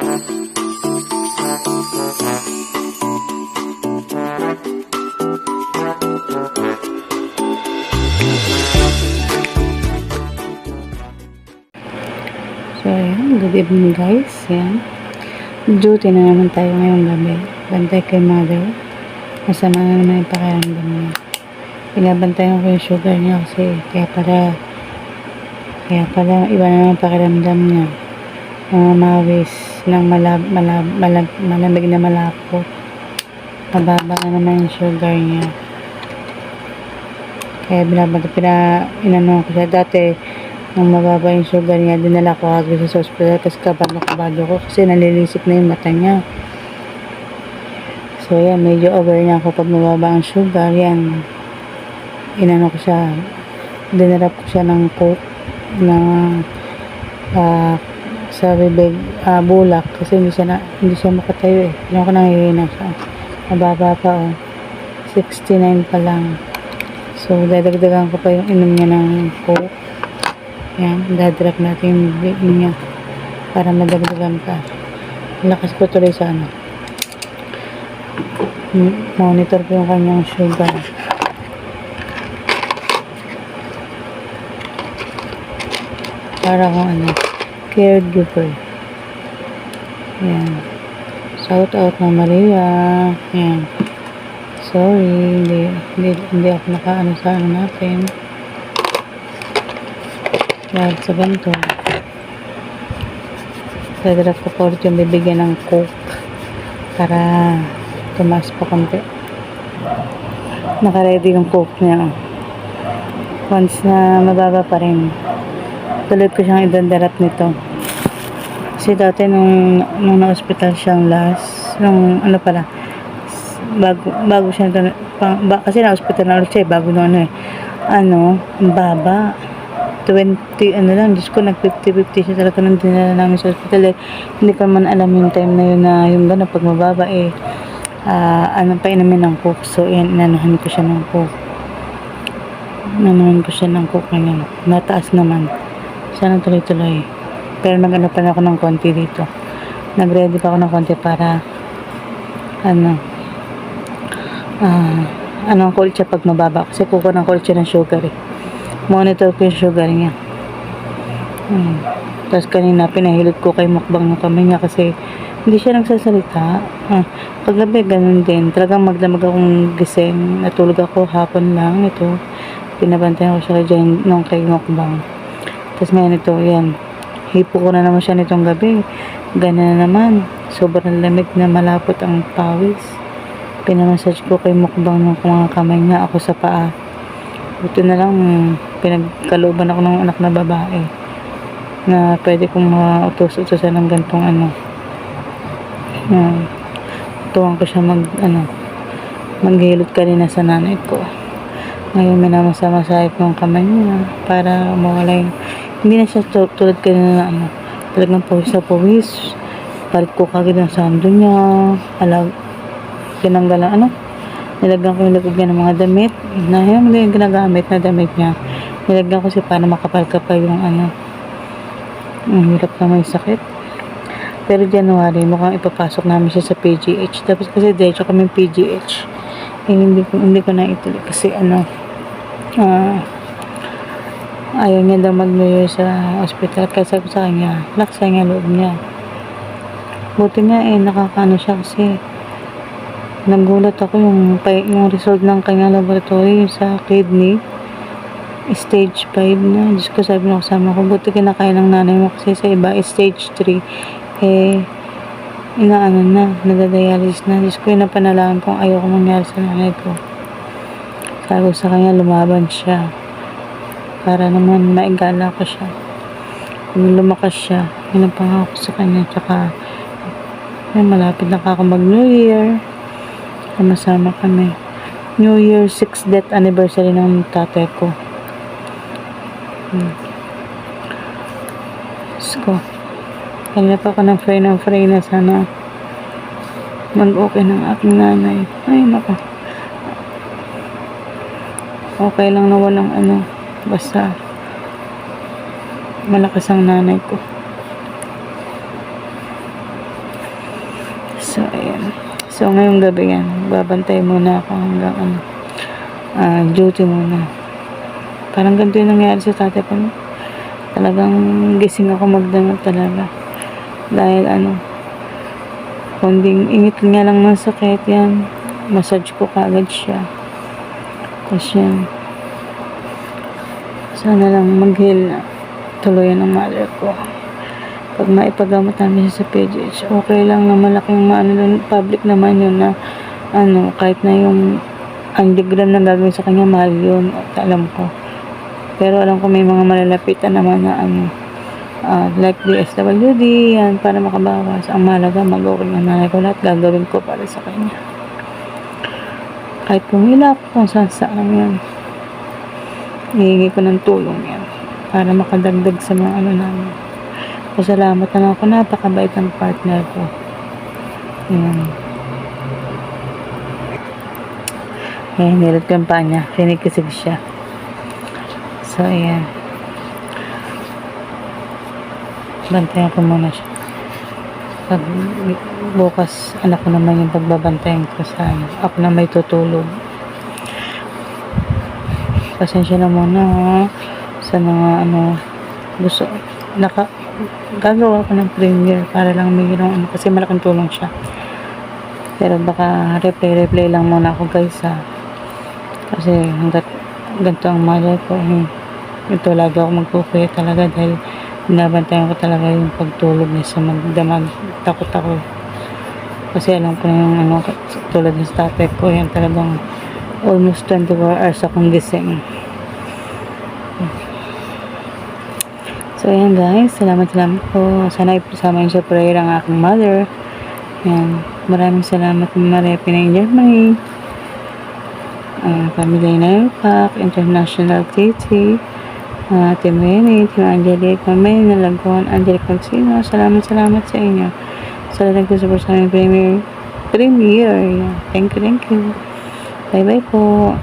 So, ayan. Good evening, guys. Ayan. Duty na naman tayo ngayong gabi. Bantay kay mother. Masama na naman yung pakiramdam niya. Pinabantayan ko yung sugar niya kasi kaya pala iba na naman pakiramdam niya. Mawis ng malamig na malapot. Mababa na naman yung sugar niya. Kaya inano ko siya dati. Nung mababa yung sugar niya, dinala ko agad sa hospital kasi kabado ko kasi nalilisik na yung mata niya. So yan, medyo aware na ako pag mababa ang sugar. Yan, inano ko siya, dinarap ko siya ng coke na sa bibig, bulak kasi hindi siya makatayo eh. Alam ko nangihina siya. Mababa pa 69 pa lang. So dadagdagan ko pa yung inom niya ng coke. Yan, dadrap natin yung bibig niya para madagdagan pa. Lakas ko tuloy sa monitor ko yung kanyang sugar. Para kung caregiver. Yan. Shout out na Maria. Yan. Sorry, hindi ako nakaano sa natin. Dahil sa ganito. Dadrap ko po ulit yung bibigyan ng coke para tumaas pa konti. Naka-ready yung coke niya. Once na mababa pa rin, tuloy ko siyang idandarap nito. Kasi dati nung na-hospital siyang last, bago siya kasi na-hospital na ulit siya, bago nung baba. 20, Diyos ko, nag-50-50 siya talaga nung dinala namin sa hospital. Hindi ko man alam yung time na yun na yung gano'n, pag mababa painumin ng coke. So, yan, inanuhan ko siya ng coke. Ngayon. Mataas naman. Sana tuloy-tuloy. Pero nag-ano pa ako ng konti dito. Nag-ready pa ako ng konti para ang cold siya pag mababa. Kasi kuko ng cold siya ng sugar eh. Monitor ko yung sugar niya. Tapos kanina pinahilot ko kay mukbang yung kamay niya kasi hindi siya nagsasalita. Paggabi ganun din. Talagang magdamag akong gising. Natulog ako hapon lang. Ito. Pinabantayan ko siya dyan nung kay mukbang. Tapos ngayon ito. Yan. Hipo ko na naman siya nitong gabi. Ganun na naman. Sobrang lamig na malapot ang pawis. Pinamassage ko kay mukbang ng mga kamay niya. Ako sa paa. Buti na lang pinagkalooban ako ng anak na babae na pwede kong mautos-utosan ng gantong tuwang ko siya maghilot kanina sa nanay ko. Ngayon minamasa-masahip yung kamay niya para mawala yung hindi na siya tulad kanina na talagang pawis sa pawis. Palit ko kagad ang sando niya, tinanggalan nilagyan ko yung lagog niya ng mga damit na yung ginagamit na damit niya. Nilagyan ko siya para makapal-kapal yung hirap na may sakit. Pero January mukhang ipapasok namin siya sa PGH. Tapos kasi diretso kami PGH. Hindi ko na ituloy kasi ayaw niya daw mag-New Year sa hospital kasi sa kanya laksa niya loob niya. Buti nga nakakaano siya kasi nagulat ako yung result ng kanyang laboratory sa kidney stage 5 na. Diyos ko, sabi na kasama ko, buti kinakaya ng nanay mo kasi sa iba stage 3 nadadialysis na. Diyos ko, napanalaan kung ayoko mangyari sa nanay ko. Sabi ko sa kanya, lumaban siya para naman maigala ko siya. Kung lumakas siya, pinapangako sa kanya. Tsaka malapit na ako mag New Year. Sama-sama kami. New Year 6th death anniversary ng tatay ko. So, kanina pa ako ng fray na sana mag-okay ng aking nanay. Ay, nako. Okay lang na walang basta malakas ang nanay ko. So, ayan. So, ngayong gabi yan, babantay muna ako hanggang duty muna. Parang ganito yung nangyari sa tatay ko. Talagang gising ako magdamag talaga. Dahil kunding ingit nga lang ng sakit yan. Massage ko kagad siya. Tapos yan. Sana lang mag-heal na tuluyan ng mother ko. Pag maipagamot namin siya sa PGH, okay lang na malaking public naman yun na kahit na yung angiogram na gagawin sa kanya, mahal yun. At alam ko. Pero alam ko may mga malalapitan naman na like DSWD, yan, para makabawas. Ang mahalaga, mag-okay na nanay ko lahat, gagawin ko para sa kanya. Kahit pumila ako kung saan yan. Hihingi ko ng tulong yan para makadagdag sa mga namin. Pasalamat na lang ako, napakabait ng partner ko. Yan. Ayan, nilad kampanya, kinikisig siya. So, ayan. Bantayan ko muna siya. Pag bukas, anak ko naman yung pagbabantayan ko sa ako na may tutulog. Pasensya na muna sa mga gusto. Gagawa ko ng premiere para lang may kasi malaking tulong siya. Pero baka replay lang muna ako guys kasi hanggat ganito ang mother ko ito lagi ako magkukuya talaga dahil binabantayan ko talaga yung pagtulog niya sa magdamag. Takot ako kasi alam ko na yung tulad ng tatay ko yan talagang almost 24 hours akong gising. So ayan guys, salamat po. Sana ipasama yun sa prayer ang aking mother. Yan, maraming salamat Maria Pinay Germany, Pamilya Naipak, International TT, Team Rene, Team Angelique, Mamay Nalagon, Angelique Consino. Salamat sa inyo. Salamat ko sa aming premiere. Thank you. Bye bye po.